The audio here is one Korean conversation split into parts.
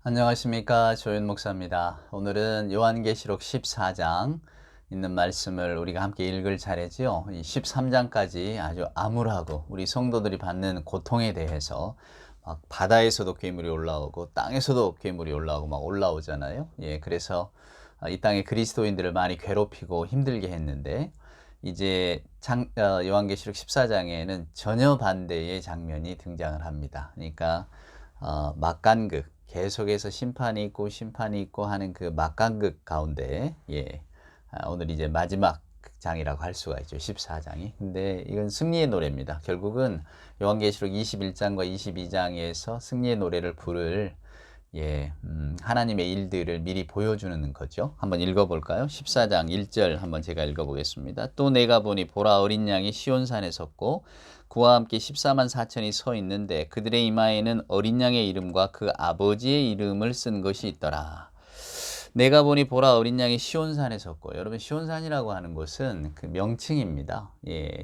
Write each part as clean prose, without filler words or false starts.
안녕하십니까. 조윤 목사입니다. 오늘은 요한계시록 14장 있는 말씀을 우리가 함께 읽을 차례지요. 이 13장까지 아주 암울하고 우리 성도들이 받는 고통에 대해서 막 바다에서도 괴물이 올라오고 땅에서도 괴물이 올라오고 막 올라오잖아요. 그래서 이 땅의 그리스도인들을 많이 괴롭히고 힘들게 했는데 이제 요한계시록 14장에는 전혀 반대의 장면이 등장을 합니다. 그러니까 막간극, 계속해서 심판이 있고 하는 그 막간극 가운데, 오늘 이제 마지막 장이라고 할 수가 있죠. 14장이. 근데 이건 승리의 노래입니다. 결국은 요한계시록 21장과 22장에서 승리의 노래를 부를 하나님의 일들을 미리 보여주는 거죠. 한번 읽어볼까요? 14장 1절 한번 제가 읽어보겠습니다. 또 내가 보니 보라 어린 양이 시온산에 섰고 그와 함께 14만 4천이 서 있는데 그들의 이마에는 어린 양의 이름과 그 아버지의 이름을 쓴 것이 있더라. 내가 보니 보라 어린 양이 시온산에 섰고, 여러분 시온산이라고 하는 곳은 그 명칭입니다.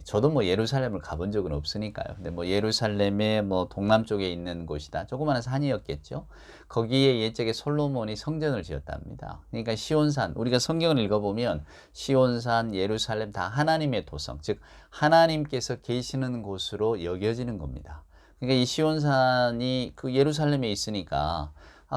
저도 뭐 예루살렘을 가본 적은 없으니까요. 근데 뭐 예루살렘의 뭐 동남쪽에 있는 곳이다. 조그마한 산이었겠죠. 거기에 옛적에 솔로몬이 성전을 지었답니다. 그러니까 시온산, 우리가 성경을 읽어보면 시온산, 예루살렘 다 하나님의 도성, 즉 하나님께서 계시는 곳으로 여겨지는 겁니다. 그러니까 이 시온산이 그 예루살렘에 있으니까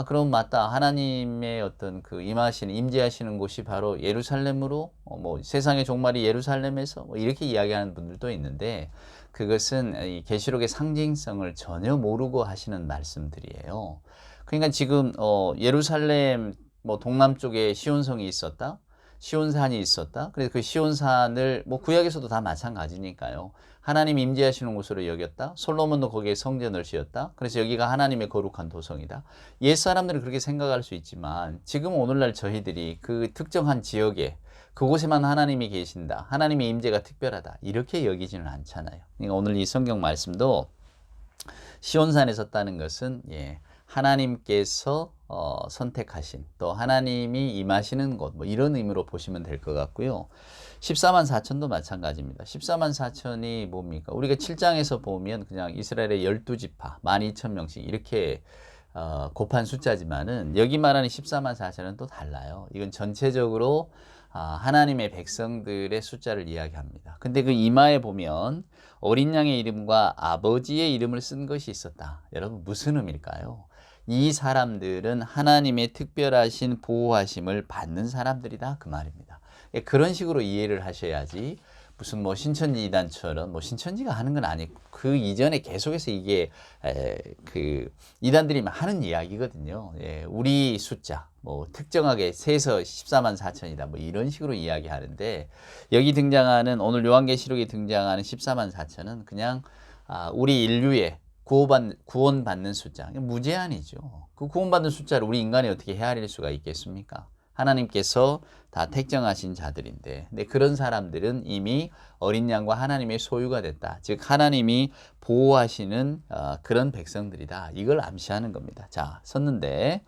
그럼 맞다. 하나님의 어떤 그 임재하시는 곳이 바로 예루살렘으로, 뭐 세상의 종말이 예루살렘에서 뭐 이렇게 이야기하는 분들도 있는데, 그것은 이 계시록의 상징성을 전혀 모르고 하시는 말씀들이에요. 그러니까 지금 예루살렘 뭐 동남쪽에 시온성이 있었다. 시온산이 있었다. 그래서 그 시온산을 뭐 구약에서도 다 마찬가지니까요. 하나님 임재하시는 곳으로 여겼다. 솔로몬도 거기에 성전을 지었다. 그래서 여기가 하나님의 거룩한 도성이다. 옛 사람들은 그렇게 생각할 수 있지만 지금 오늘날 저희들이 그 특정한 지역에 그곳에만 하나님이 계신다. 하나님의 임재가 특별하다. 이렇게 여기지는 않잖아요. 그러니까 오늘 이 성경 말씀도 시온산에 섰다는 것은 하나님께서 선택하신, 또 하나님이 임하시는 곳, 뭐 이런 의미로 보시면 될 것 같고요. 14만 4천도 마찬가지입니다. 14만 4천이 뭡니까? 우리가 7장에서 보면 그냥 이스라엘의 12지파 12,000명씩 이렇게 곱한 숫자지만은 여기 말하는 14만 4천은 또 달라요. 이건 전체적으로 하나님의 백성들의 숫자를 이야기합니다. 근데 그 이마에 보면 어린 양의 이름과 아버지의 이름을 쓴 것이 있었다. 여러분 무슨 의미일까요? 이 사람들은 하나님의 특별하신 보호하심을 받는 사람들이다 그 말입니다. 그런 식으로 이해를 하셔야지 무슨 뭐 신천지 이단처럼, 뭐 신천지가 하는 건 아니고 그 이전에 계속해서 이게 그 이단들이 하는 이야기거든요. 우리 숫자 뭐 특정하게 세서 14만 4천이다 뭐 이런 식으로 이야기하는데, 여기 등장하는 오늘 요한계시록에 등장하는 14만 4천은 그냥 우리 인류의 구원받는 숫자, 무제한이죠. 그 구원받는 숫자를 우리 인간이 어떻게 헤아릴 수가 있겠습니까? 하나님께서 다 택정하신 자들인데, 근데 그런 사람들은 이미 어린 양과 하나님의 소유가 됐다. 즉 하나님이 보호하시는 그런 백성들이다. 이걸 암시하는 겁니다. 자, 섰는데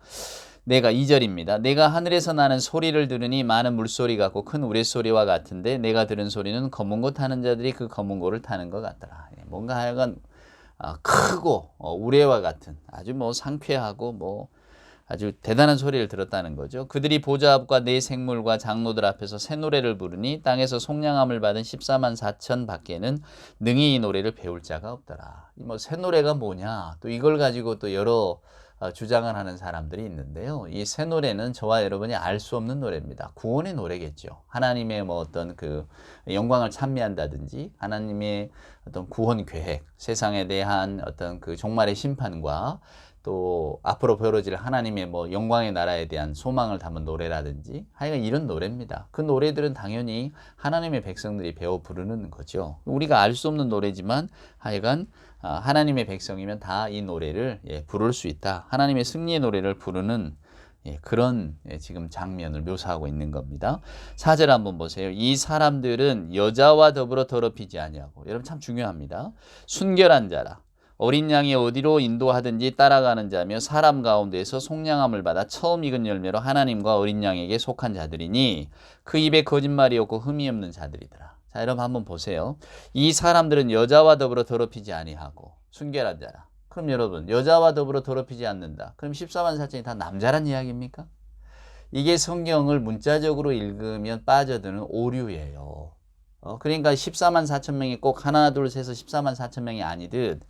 내가 2절입니다. 내가 하늘에서 나는 소리를 들으니 많은 물소리 같고 큰 우레소리와 같은데 내가 들은 소리는 검은 고 타는 자들이 그 검은 고를 타는 것 같더라. 뭔가 하여간 크고 우레와 같은 아주 뭐 상쾌하고 뭐 아주 대단한 소리를 들었다는 거죠. 그들이 보좌 앞과 네 생물과 장로들 앞에서 새 노래를 부르니 땅에서 속량함을 받은 14만 4천 밖에는 능히 이 노래를 배울 자가 없더라. 뭐 새 노래가 뭐냐? 또 이걸 가지고 또 여러 주장을 하는 사람들이 있는데요. 이 새 노래는 저와 여러분이 알 수 없는 노래입니다. 구원의 노래겠죠. 하나님의 뭐 어떤 그 영광을 찬미한다든지 하나님의 어떤 구원 계획, 세상에 대한 어떤 그 종말의 심판과 또 앞으로 벌어질 하나님의 뭐 영광의 나라에 대한 소망을 담은 노래라든지 하여간 이런 노래입니다. 그 노래들은 당연히 하나님의 백성들이 배워 부르는 거죠. 우리가 알 수 없는 노래지만 하여간 하나님의 백성이면 다 이 노래를 부를 수 있다. 하나님의 승리의 노래를 부르는 그런 지금 장면을 묘사하고 있는 겁니다. 4절 한번 보세요. 이 사람들은 여자와 더불어 더럽히지 아니하고, 여러분 참 중요합니다. 순결한 자라. 어린 양이 어디로 인도하든지 따라가는 자며 사람 가운데에서 속량함을 받아 처음 익은 열매로 하나님과 어린 양에게 속한 자들이니 그 입에 거짓말이 없고 흠이 없는 자들이더라. 자, 여러분 한번 보세요. 이 사람들은 여자와 더불어 더럽히지 아니하고 순결한 자라. 그럼 여러분 여자와 더불어 더럽히지 않는다. 그럼 14만 4천이 다 남자란 이야기입니까? 이게 성경을 문자적으로 읽으면 빠져드는 오류예요. 그러니까 14만 4천 명이 꼭 하나 둘 셋에서 14만 4천 명이 아니듯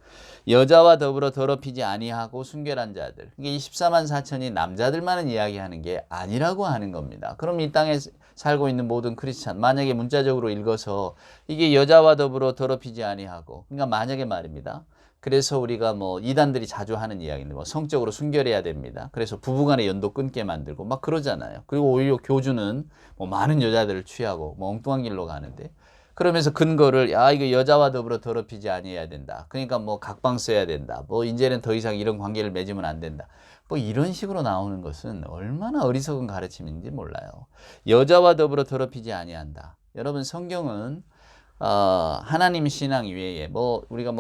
여자와 더불어 더럽히지 아니하고 순결한 자들. 이게 14만 4천이 남자들만은 이야기하는 게 아니라고 하는 겁니다. 그럼 이 땅에 살고 있는 모든 크리스찬 만약에 문자적으로 읽어서 이게 여자와 더불어 더럽히지 아니하고 그러니까 만약에 말입니다. 그래서 우리가 뭐 이단들이 자주 하는 이야기인데 뭐 성적으로 순결해야 됩니다. 그래서 부부간의 연도 끊게 만들고 막 그러잖아요. 그리고 오히려 교주는 뭐 많은 여자들을 취하고 뭐 엉뚱한 길로 가는데 그러면서 근거를 이거 여자와 더불어 더럽히지 아니해야 된다. 그러니까 뭐 각방 써야 된다. 뭐 이제는 더 이상 이런 관계를 맺으면 안 된다. 뭐 이런 식으로 나오는 것은 얼마나 어리석은 가르침인지 몰라요. 여자와 더불어 더럽히지 아니한다. 여러분 성경은 하나님 신앙 외에 뭐 우리가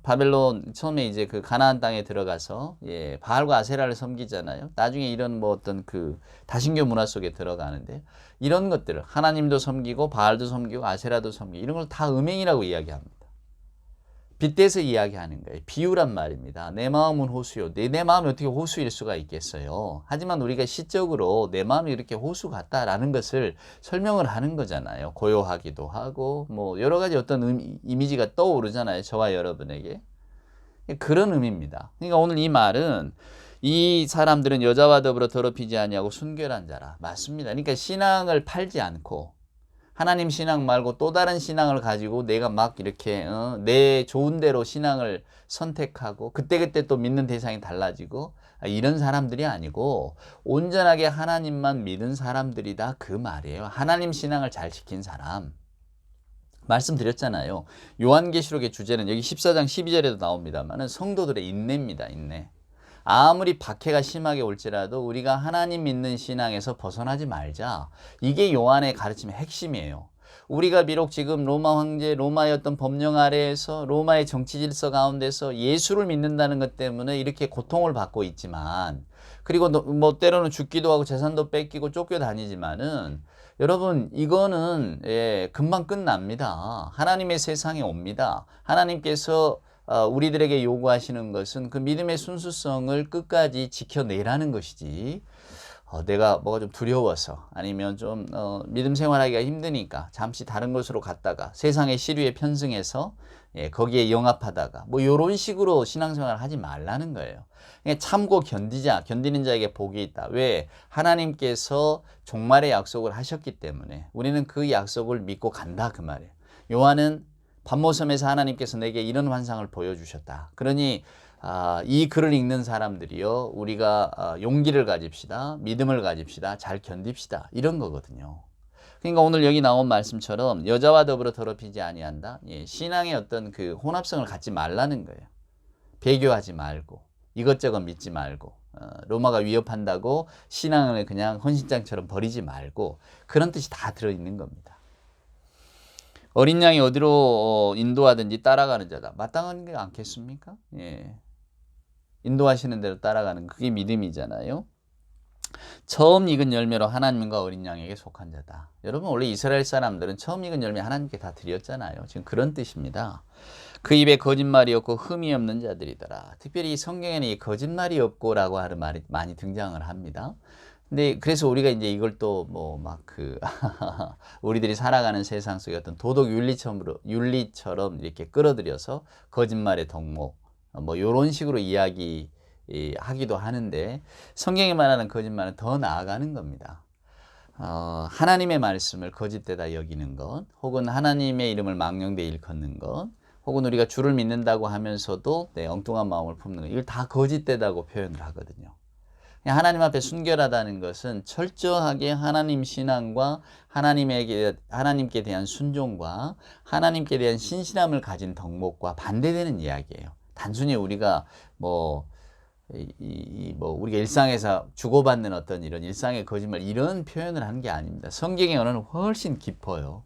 바벨론 처음에 이제 그 가나안 땅에 들어가서 바알과 아세라를 섬기잖아요. 나중에 이런 뭐 어떤 그 다신교 문화 속에 들어가는데 이런 것들을 하나님도 섬기고 바알도 섬기고 아세라도 섬기고 이런 걸 다 음행이라고 이야기합니다. 빗대서 이야기하는 거예요. 비유란 말입니다. 내 마음은 호수요. 내 마음이 어떻게 호수일 수가 있겠어요. 하지만 우리가 시적으로 내 마음이 이렇게 호수 같다라는 것을 설명을 하는 거잖아요. 고요하기도 하고 뭐 여러 가지 어떤 이미지가 떠오르잖아요. 저와 여러분에게. 그런 의미입니다. 그러니까 오늘 이 말은 이 사람들은 여자와 더불어 더럽히지 아니하고 순결한 자라. 맞습니다. 그러니까 신앙을 팔지 않고 하나님 신앙 말고 또 다른 신앙을 가지고 내가 막 이렇게 내 좋은 대로 신앙을 선택하고 그때그때 또 믿는 대상이 달라지고 이런 사람들이 아니고 온전하게 하나님만 믿은 사람들이다 그 말이에요. 하나님 신앙을 잘 지킨 사람. 말씀드렸잖아요. 요한계시록의 주제는 여기 14장 12절에도 나옵니다만 성도들의 인내입니다. 인내. 아무리 박해가 심하게 올지라도 우리가 하나님 믿는 신앙에서 벗어나지 말자. 이게 요한의 가르침의 핵심이에요. 우리가 비록 지금 로마 황제, 로마의 어떤 법령 아래에서 로마의 정치 질서 가운데서 예수를 믿는다는 것 때문에 이렇게 고통을 받고 있지만 그리고 뭐 때로는 죽기도 하고 재산도 뺏기고 쫓겨다니지만은 여러분 이거는 금방 끝납니다. 하나님의 세상에 옵니다. 하나님께서 우리들에게 요구하시는 것은 그 믿음의 순수성을 끝까지 지켜내라는 것이지 내가 뭐가 좀 두려워서 아니면 좀 믿음 생활하기가 힘드니까 잠시 다른 곳으로 갔다가 세상의 시류에 편승해서 거기에 영합하다가 뭐 이런 식으로 신앙생활을 하지 말라는 거예요. 참고 견디는 자에게 복이 있다. 왜? 하나님께서 종말의 약속을 하셨기 때문에 우리는 그 약속을 믿고 간다 그 말이에요. 요한은 반모섬에서 하나님께서 내게 이런 환상을 보여주셨다. 그러니 이 글을 읽는 사람들이요 우리가 용기를 가집시다. 믿음을 가집시다. 잘 견딥시다. 이런 거거든요. 그러니까 오늘 여기 나온 말씀처럼 여자와 더불어 더럽히지 아니한다. 신앙의 어떤 그 혼합성을 갖지 말라는 거예요. 배교하지 말고 이것저것 믿지 말고 로마가 위협한다고 신앙을 그냥 헌신장처럼 버리지 말고 그런 뜻이 다 들어있는 겁니다. 어린 양이 어디로 인도하든지 따라가는 자다. 마땅한 게 않겠습니까? 인도하시는 대로 따라가는 그게 믿음이잖아요. 처음 익은 열매로 하나님과 어린 양에게 속한 자다. 여러분 원래 이스라엘 사람들은 처음 익은 열매 하나님께 다 드렸잖아요. 지금 그런 뜻입니다. 그 입에 거짓말이 없고 흠이 없는 자들이더라. 특별히 이 성경에는 이 거짓말이 없고라고 하는 말이 많이 등장을 합니다. 근데 그래서 우리가 이제 이걸 또 뭐 막 우리들이 살아가는 세상 속의 어떤 도덕 윤리처럼 이렇게 끌어들여서 거짓말의 덕목 뭐 이런 식으로 하기도 하는데 성경이 말하는 거짓말은 더 나아가는 겁니다. 하나님의 말씀을 거짓되다 여기는 것, 혹은 하나님의 이름을 망령되이 일컫는 것, 혹은 우리가 주를 믿는다고 하면서도 엉뚱한 마음을 품는 것, 이걸 다 거짓되다고 표현을 하거든요. 하나님 앞에 순결하다는 것은 철저하게 하나님 신앙과 하나님께 대한 순종과 하나님께 대한 신실함을 가진 덕목과 반대되는 이야기예요. 단순히 우리가 우리가 일상에서 주고받는 어떤 이런 일상의 거짓말 이런 표현을 하는 게 아닙니다. 성경의 언어는 훨씬 깊어요.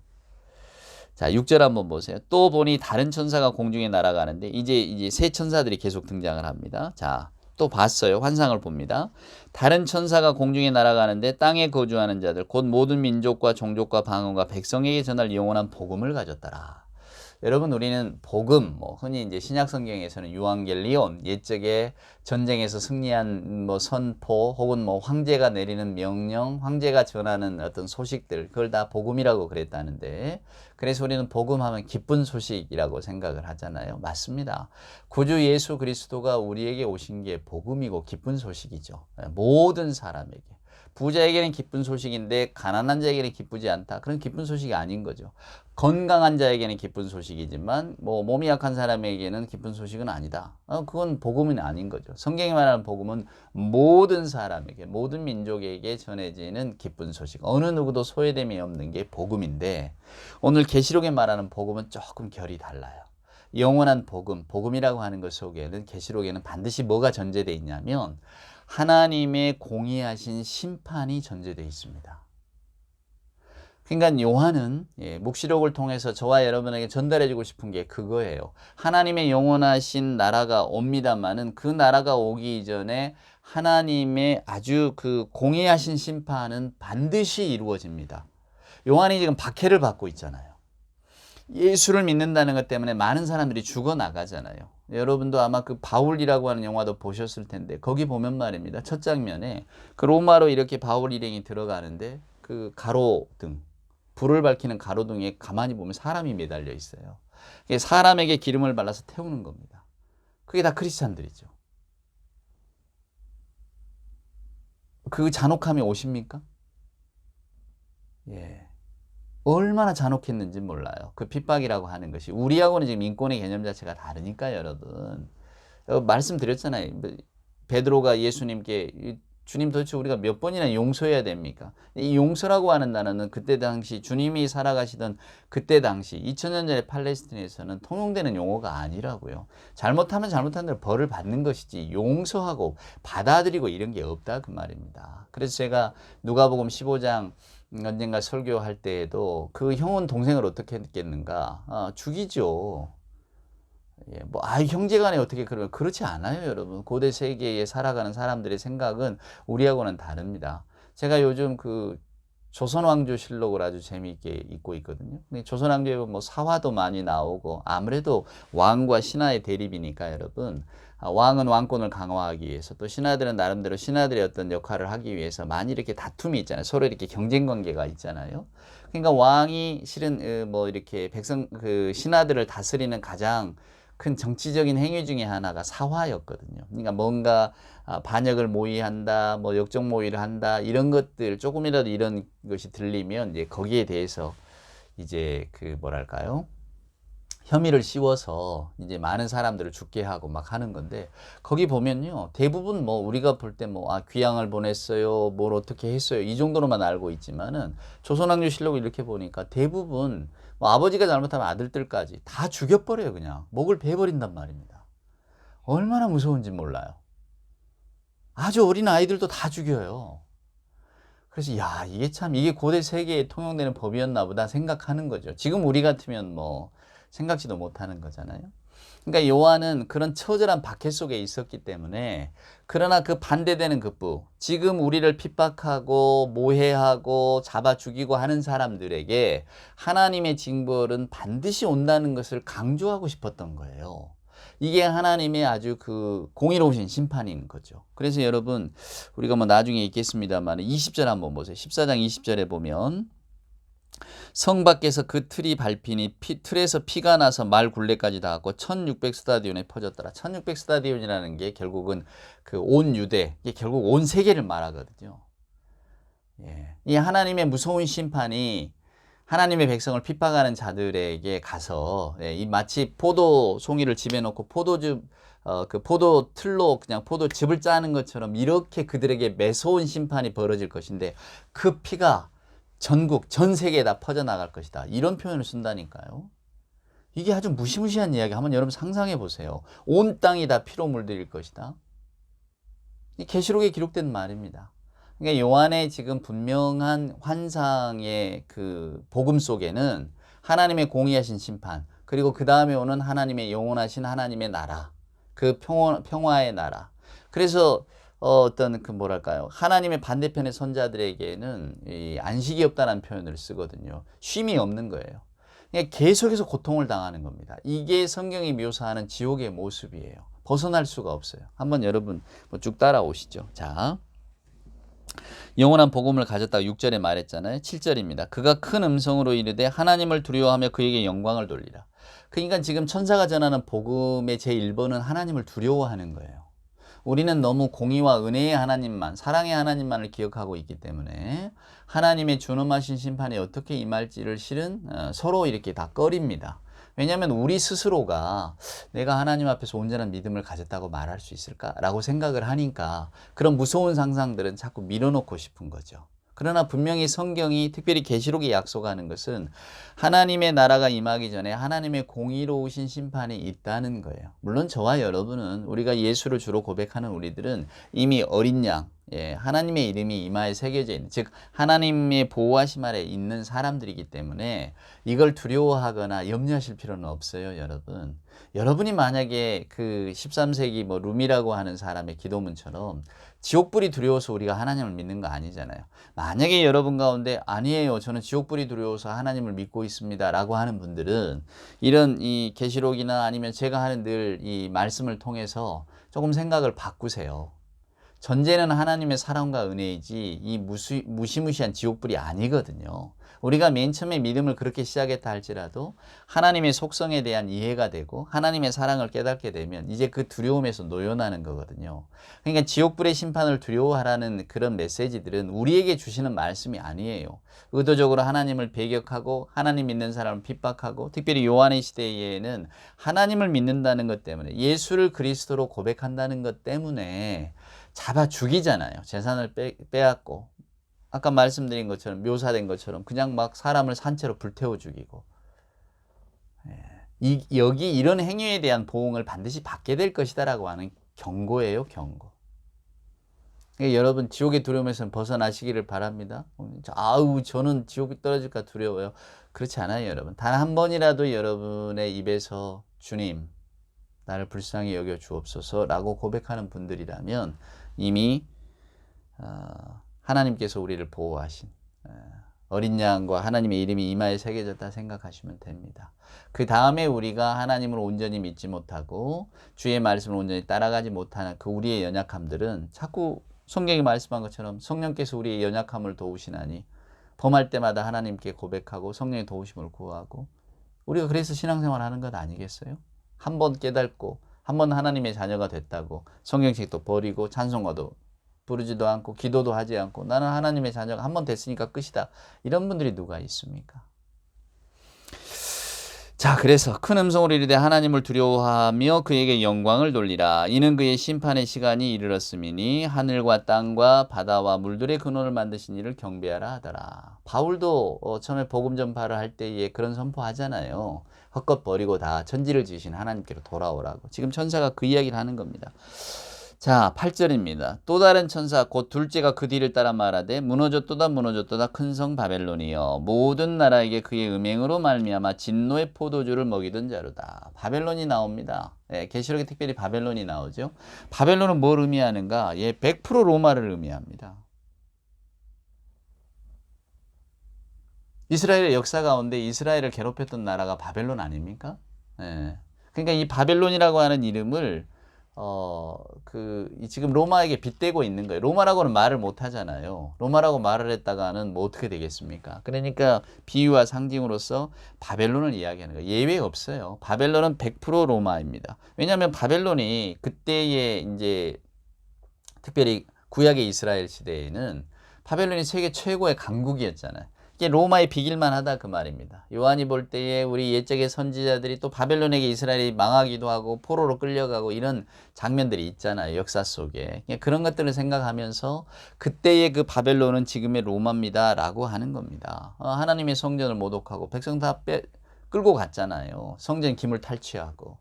자, 6절 한번 보세요. 또 보니 다른 천사가 공중에 날아가는데 이제 새 천사들이 계속 등장을 합니다. 자, 또 봤어요. 환상을 봅니다. 다른 천사가 공중에 날아가는데 땅에 거주하는 자들 곧 모든 민족과 종족과 방언과 백성에게 전할 영원한 복음을 가졌더라. 여러분 우리는 복음, 뭐 흔히 이제 신약 성경에서는 유앙겔리온, 옛적에 전쟁에서 승리한 뭐 선포 혹은 뭐 황제가 내리는 명령, 황제가 전하는 어떤 소식들, 그걸 다 복음이라고 그랬다는데, 그래서 우리는 복음하면 기쁜 소식이라고 생각을 하잖아요. 맞습니다. 구주 예수 그리스도가 우리에게 오신 게 복음이고 기쁜 소식이죠. 모든 사람에게. 부자에게는 기쁜 소식인데 가난한 자에게는 기쁘지 않다. 그런 기쁜 소식이 아닌 거죠. 건강한 자에게는 기쁜 소식이지만 뭐 몸이 약한 사람에게는 기쁜 소식은 아니다. 그건 복음은 아닌 거죠. 성경이 말하는 복음은 모든 사람에게, 모든 민족에게 전해지는 기쁜 소식. 어느 누구도 소외됨이 없는 게 복음인데, 오늘 계시록에 말하는 복음은 조금 결이 달라요. 영원한 복음, 복음이라고 하는 것 속에는, 계시록에는 반드시 뭐가 전제되어 있냐면 하나님의 공의하신 심판이 전제되어 있습니다. 그러니까 요한은 묵시록을 통해서 저와 여러분에게 전달해주고 싶은 게 그거예요. 하나님의 영원하신 나라가 옵니다마는 그 나라가 오기 이전에 하나님의 아주 그 공의하신 심판은 반드시 이루어집니다. 요한이 지금 박해를 받고 있잖아요. 예수를 믿는다는 것 때문에 많은 사람들이 죽어나가잖아요. 여러분도 아마 그 바울이라고 하는 영화도 보셨을 텐데, 거기 보면 말입니다. 첫 장면에 그 로마로 이렇게 바울 일행이 들어가는데 그 가로등, 불을 밝히는 가로등에 가만히 보면 사람이 매달려 있어요. 사람에게 기름을 발라서 태우는 겁니다. 그게 다 크리스찬들이죠. 그 잔혹함이 오십니까? 예. 얼마나 잔혹했는지 몰라요. 그 핍박이라고 하는 것이. 우리하고는 지금 인권의 개념 자체가 다르니까요, 여러분. 말씀드렸잖아요. 베드로가 예수님께 주님 도대체 우리가 몇 번이나 용서해야 됩니까? 이 용서라고 하는 단어는 그때 당시 주님이 살아가시던 그때 당시 2000년 전에 팔레스틴에서는 통용되는 용어가 아니라고요. 잘못하면 잘못한 대로 벌을 받는 것이지 용서하고 받아들이고 이런 게 없다 그 말입니다. 그래서 제가 누가복음 15장 언젠가 설교할 때에도 그 형은 동생을 어떻게 했겠는가? 죽이죠. 예, 뭐, 형제간에 어떻게 그러면 그렇지 않아요, 여러분. 고대 세계에 살아가는 사람들의 생각은 우리하고는 다릅니다. 제가 요즘 그 조선왕조실록을 아주 재미있게 읽고 있거든요. 근데 조선왕조에 뭐 사화도 많이 나오고, 아무래도 왕과 신하의 대립이니까 여러분, 왕은 왕권을 강화하기 위해서, 또 신하들은 나름대로 신하들의 어떤 역할을 하기 위해서 많이 이렇게 다툼이 있잖아요. 서로 이렇게 경쟁 관계가 있잖아요. 그러니까 왕이 실은 뭐 이렇게 그 신하들을 다스리는 가장 큰 정치적인 행위 중에 하나가 사화였거든요. 그러니까 뭔가 반역을 모의한다, 뭐 역적 모의를 한다, 이런 것들, 조금이라도 이런 것이 들리면 이제 거기에 대해서 이제 그 뭐랄까요? 혐의를 씌워서 이제 많은 사람들을 죽게 하고 막 하는 건데, 거기 보면요, 대부분 뭐 우리가 볼 때 뭐 귀양을 보냈어요, 뭘 어떻게 했어요, 이 정도로만 알고 있지만은 조선왕조실록을 이렇게 보니까 대부분 뭐 아버지가 잘못하면 아들들까지 다 죽여버려요. 그냥 목을 베버린단 말입니다. 얼마나 무서운지 몰라요. 아주 어린 아이들도 다 죽여요. 그래서 야, 이게 참 이게 고대 세계에 통용되는 법이었나 보다 생각하는 거죠. 지금 우리 같으면 뭐 생각지도 못하는 거잖아요. 그러니까 요한은 그런 처절한 박해 속에 있었기 때문에, 그러나 그 반대되는 급부, 지금 우리를 핍박하고 모해하고 잡아 죽이고 하는 사람들에게 하나님의 징벌은 반드시 온다는 것을 강조하고 싶었던 거예요. 이게 하나님의 아주 그 공의로우신 심판인 거죠. 그래서 여러분, 우리가 뭐 나중에 읽겠습니다만 20절 한번 보세요. 14장 20절에 보면, 성 밖에서 그 틀이 밟히니 틀에서 피가 나서 말 굴레까지 닿았고 1600 스타디온에 퍼졌더라. 1600 스타디온이라는 게 결국은 그 온 유대, 이게 결국 온 세계를 말하거든요. 예. 이 하나님의 무서운 심판이 하나님의 백성을 핍박하는 자들에게 가서, 이 마치 포도 송이를 집에 넣고 포도즙, 그 포도 틀로 그냥 포도즙을 짜는 것처럼 이렇게 그들에게 매서운 심판이 벌어질 것인데, 그 피가 전국, 전 세계에 다 퍼져나갈 것이다. 이런 표현을 쓴다니까요. 이게 아주 무시무시한 이야기. 한번 여러분 상상해 보세요. 온 땅이 다 피로 물들일 것이다. 이 계시록에 기록된 말입니다. 그러니까 요한의 지금 분명한 환상의 그 복음 속에는 하나님의 공의하신 심판, 그리고 그 다음에 오는 하나님의 영원하신 하나님의 나라, 그 평화의 나라. 그래서 어떤 그 뭐랄까요, 하나님의 반대편의 선자들에게는 이 안식이 없다는 표현을 쓰거든요. 쉼이 없는 거예요. 그냥 계속해서 고통을 당하는 겁니다. 이게 성경이 묘사하는 지옥의 모습이에요. 벗어날 수가 없어요. 한번 여러분 쭉 따라오시죠. 자, 영원한 복음을 가졌다고 6절에 말했잖아요. 7절입니다. 그가 큰 음성으로 이르되 하나님을 두려워하며 그에게 영광을 돌리라. 그러니까 지금 천사가 전하는 복음의 제1번은 하나님을 두려워하는 거예요. 우리는 너무 공의와 은혜의 하나님만, 사랑의 하나님만을 기억하고 있기 때문에 하나님의 준엄하신 심판이 어떻게 임할지를 실은 서로 이렇게 다 꺼립니다. 왜냐하면 우리 스스로가 내가 하나님 앞에서 온전한 믿음을 가졌다고 말할 수 있을까라고 생각을 하니까 그런 무서운 상상들은 자꾸 밀어놓고 싶은 거죠. 그러나 분명히 성경이 특별히 계시록이 약속하는 것은 하나님의 나라가 임하기 전에 하나님의 공의로우신 심판이 있다는 거예요. 물론 저와 여러분은, 우리가 예수를 주로 고백하는 우리들은 이미 어린 양, 하나님의 이름이 이마에 새겨져 있는, 즉 하나님의 보호하심 아래 있는 사람들이기 때문에 이걸 두려워하거나 염려하실 필요는 없어요, 여러분. 여러분이 만약에 그 13세기 룸이라고 하는 사람의 기도문처럼 지옥불이 두려워서 우리가 하나님을 믿는 거 아니잖아요. 만약에 여러분 가운데 아니에요, 저는 지옥불이 두려워서 하나님을 믿고 있습니다 라고 하는 분들은 이런 이 계시록이나 아니면 제가 하는 늘 이 말씀을 통해서 조금 생각을 바꾸세요. 전제는 하나님의 사랑과 은혜이지 이 무시무시한 지옥불이 아니거든요. 우리가 맨 처음에 믿음을 그렇게 시작했다 할지라도 하나님의 속성에 대한 이해가 되고 하나님의 사랑을 깨닫게 되면 이제 그 두려움에서 노연하는 거거든요. 그러니까 지옥불의 심판을 두려워하라는 그런 메시지들은 우리에게 주시는 말씀이 아니에요. 의도적으로 하나님을 배격하고 하나님 믿는 사람을 핍박하고, 특별히 요한의 시대에는 하나님을 믿는다는 것 때문에, 예수를 그리스도로 고백한다는 것 때문에 잡아 죽이잖아요. 재산을 빼앗고, 아까 말씀드린 것처럼, 묘사된 것처럼 그냥 막 사람을 산채로 불태워 죽이고, 여기 이런 행위에 대한 보응을 반드시 받게 될 것이다라고 하는 경고예요, 경고. 그러니까 여러분, 지옥의 두려움에서 벗어나시기를 바랍니다. 아우, 저는 지옥에 떨어질까 두려워요. 그렇지 않아요, 여러분. 단 한 번이라도 여러분의 입에서 주님, 나를 불쌍히 여겨 주옵소서라고 고백하는 분들이라면 이미 하나님께서 우리를 보호하신 어린 양과 하나님의 이름이 이마에 새겨졌다 생각하시면 됩니다. 그 다음에 우리가 하나님을 온전히 믿지 못하고 주의 말씀을 온전히 따라가지 못하는 그 우리의 연약함들은 자꾸 성경이 말씀한 것처럼 성령께서 우리의 연약함을 도우시나니 범할 때마다 하나님께 고백하고 성령의 도우심을 구하고, 우리가 그래서 신앙생활 하는 것 아니겠어요? 한 번 깨닫고 한 번 하나님의 자녀가 됐다고 성경책도 버리고 찬송가도 부르지도 않고 기도도 하지 않고 나는 하나님의 자녀가 한 번 됐으니까 끝이다, 이런 분들이 누가 있습니까? 자, 그래서 큰 음성으로 이르되 하나님을 두려워하며 그에게 영광을 돌리라. 이는 그의 심판의 시간이 이르렀음이니 하늘과 땅과 바다와 물들의 근원을 만드신 이를 경배하라 하더라. 바울도 처음에 복음 전파를 할 때에 그런 선포하잖아요. 헛것 버리고 다 천지를 지으신 하나님께로 돌아오라고. 지금 천사가 그 이야기를 하는 겁니다. 자, 8절입니다. 또 다른 천사 곧 둘째가 그 뒤를 따라 말하되 무너졌도다 큰 성 바벨론이여 모든 나라에게 그의 음행으로 말미암아 진노의 포도주를 먹이던 자루다. 바벨론이 나옵니다. 계시록에 특별히 바벨론이 나오죠. 바벨론은 뭘 의미하는가? 100% 로마를 의미합니다. 이스라엘의 역사 가운데 이스라엘을 괴롭혔던 나라가 바벨론 아닙니까? 그러니까 이 바벨론이라고 하는 이름을 지금 로마에게 빗대고 있는 거예요. 로마라고는 말을 못 하잖아요. 로마라고 말을 했다가는 뭐 어떻게 되겠습니까? 그러니까 비유와 상징으로서 바벨론을 이야기하는 거예요. 예외 없어요. 바벨론은 100% 로마입니다. 왜냐하면 바벨론이 그때의 이제 특별히 구약의 이스라엘 시대에는 바벨론이 세계 최고의 강국이었잖아요. 이게 로마에 비길만 하다 그 말입니다. 요한이 볼 때에 우리 옛적의 선지자들이 또 바벨론에게 이스라엘이 망하기도 하고 포로로 끌려가고 이런 장면들이 있잖아요, 역사 속에. 그런 것들을 생각하면서 그때의 그 바벨론은 지금의 로마입니다 라고 하는 겁니다. 하나님의 성전을 모독하고 백성 다 끌고 갔잖아요. 성전 기물 탈취하고.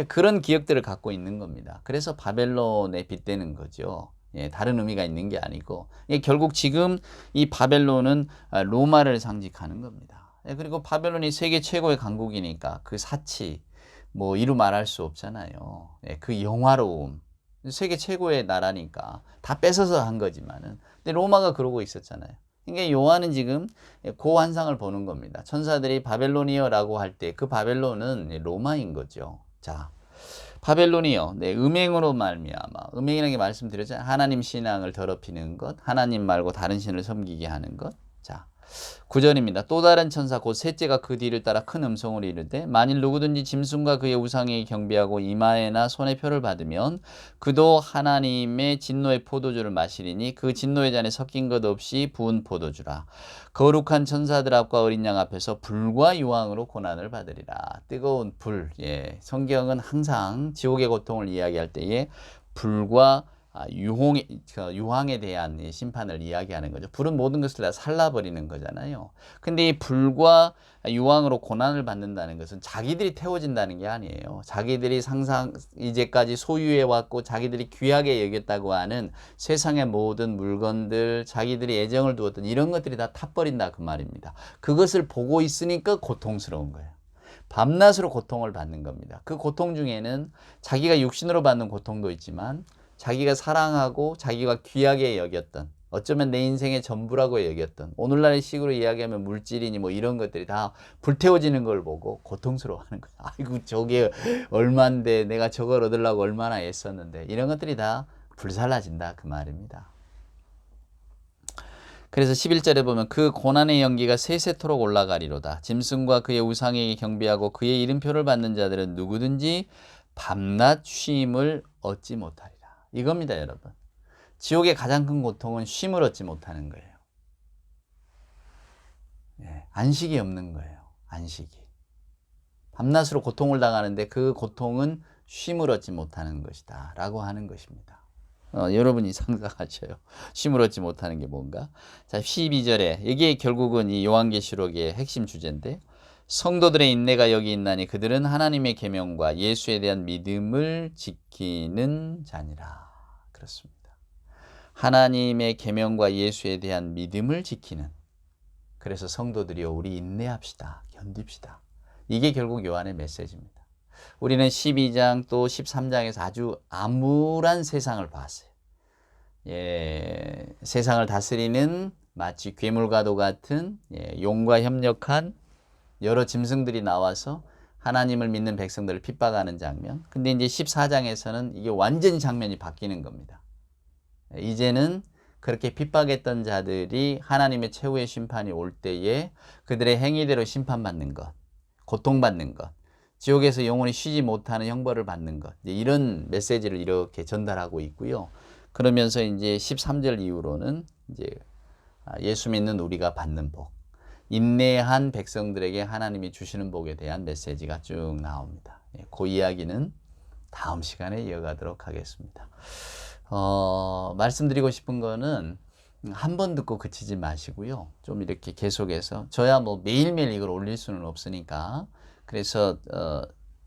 그런 기억들을 갖고 있는 겁니다. 그래서 바벨론에 빗대는 거죠. 다른 의미가 있는 게 아니고, 결국 지금 이 바벨론은 로마를 상징하는 겁니다. 그리고 바벨론이 세계 최고의 강국이니까 그 사치 뭐 이루 말할 수 없잖아요. 그 영화로움, 세계 최고의 나라니까 다 뺏어서 한 거지만은, 근데 로마가 그러고 있었잖아요. 그러니까 요한은 지금 그 환상을 보는 겁니다. 천사들이 바벨론이여라고 할 때 그 바벨론은 로마인 거죠. 자, 바벨론이요. 네, 음행으로 말미암아. 음행이라는 게 말씀드렸잖아요. 하나님 신앙을 더럽히는 것, 하나님 말고 다른 신을 섬기게 하는 것. 자, 9절입니다. 또 다른 천사 곧 셋째가 그 뒤를 따라 큰 음성으로 이르되 만일 누구든지 짐승과 그의 우상에게 경배하고 이마에나 손에 표를 받으면 그도 하나님의 진노의 포도주를 마시리니 그 진노의 잔에 섞인 것 없이 부은 포도주라. 거룩한 천사들 앞과 어린 양 앞에서 불과 유황으로 고난을 받으리라. 뜨거운 불. 예. 성경은 항상 지옥의 고통을 이야기할 때에 불과 유황에 대한 심판을 이야기하는 거죠. 불은 모든 것을 다 살라버리는 거잖아요. 근데 이 불과 유황으로 고난을 받는다는 것은 자기들이 태워진다는 게 아니에요. 자기들이 이제까지 소유해왔고 자기들이 귀하게 여겼다고 하는 세상의 모든 물건들, 자기들이 애정을 두었던 이런 것들이 다 타버린다 그 말입니다. 그것을 보고 있으니까 고통스러운 거예요. 밤낮으로 고통을 받는 겁니다. 그 고통 중에는 자기가 육신으로 받는 고통도 있지만 자기가 사랑하고 자기가 귀하게 여겼던, 어쩌면 내 인생의 전부라고 여겼던, 오늘날의 식으로 이야기하면 물질이니 뭐 이런 것들이 다 불태워지는 걸 보고 고통스러워하는 거야. 아이고 저게 얼만데 내가 저걸 얻으려고 얼마나 애썼는데, 이런 것들이 다 불살라진다 그 말입니다. 그래서 11절에 보면 그 고난의 연기가 세세토록 올라가리로다. 짐승과 그의 우상에게 경배하고 그의 이름표를 받는 자들은 누구든지 밤낮 쉼을 얻지 못하리라. 이겁니다, 여러분. 지옥의 가장 큰 고통은 쉼을 얻지 못하는 거예요. 예, 안식이 없는 거예요. 안식이. 밤낮으로 고통을 당하는데 그 고통은 쉼을 얻지 못하는 것이다 라고 하는 것입니다. 여러분이 상상하셔요. 쉼을 얻지 못하는 게 뭔가. 자, 12절에 이게 결국은 이 요한계시록의 핵심 주제인데, 성도들의 인내가 여기 있나니 그들은 하나님의 계명과 예수에 대한 믿음을 지키는 자니라. 그렇습니다. 하나님의 계명과 예수에 대한 믿음을 지키는. 그래서 성도들이여 우리 인내합시다. 견딥시다. 이게 결국 요한의 메시지입니다. 우리는 12장 또 13장에서 아주 암울한 세상을 봤어요. 예, 세상을 다스리는 마치 괴물과도 같은 용과 협력한 여러 짐승들이 나와서 하나님을 믿는 백성들을 핍박하는 장면. 근데 이제 14장에서는 이게 완전히 장면이 바뀌는 겁니다. 이제는 그렇게 핍박했던 자들이 하나님의 최후의 심판이 올 때에 그들의 행위대로 심판받는 것, 고통받는 것, 지옥에서 영원히 쉬지 못하는 형벌을 받는 것, 이런 메시지를 이렇게 전달하고 있고요. 그러면서 이제 13절 이후로는 이제 예수 믿는 우리가 받는 복, 인내한 백성들에게 하나님이 주시는 복에 대한 메시지가 쭉 나옵니다. 그 이야기는 다음 시간에 이어가도록 하겠습니다. 말씀드리고 싶은 거는 한 번 듣고 그치지 마시고요. 좀 이렇게 계속해서, 저야 뭐 매일매일 이걸 올릴 수는 없으니까, 그래서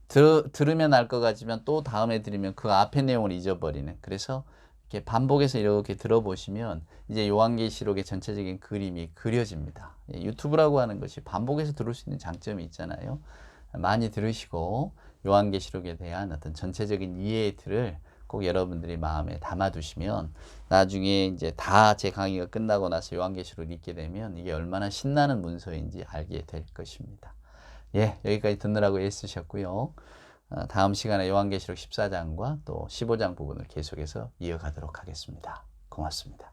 들으면 알 것 같지만 또 다음에 들으면 그 앞의 내용을 잊어버리는, 그래서 이렇게 반복해서 이렇게 들어보시면 이제 요한계시록의 전체적인 그림이 그려집니다. 유튜브라고 하는 것이 반복해서 들을 수 있는 장점이 있잖아요. 많이 들으시고 요한계시록에 대한 어떤 전체적인 이해의 틀을 꼭 여러분들이 마음에 담아두시면 나중에 이제 다 제 강의가 끝나고 나서 요한계시록을 읽게 되면 이게 얼마나 신나는 문서인지 알게 될 것입니다. 예, 여기까지 듣느라고 애쓰셨고요. 다음 시간에 요한계시록 14장과 또 15장 부분을 계속해서 이어가도록 하겠습니다. 고맙습니다.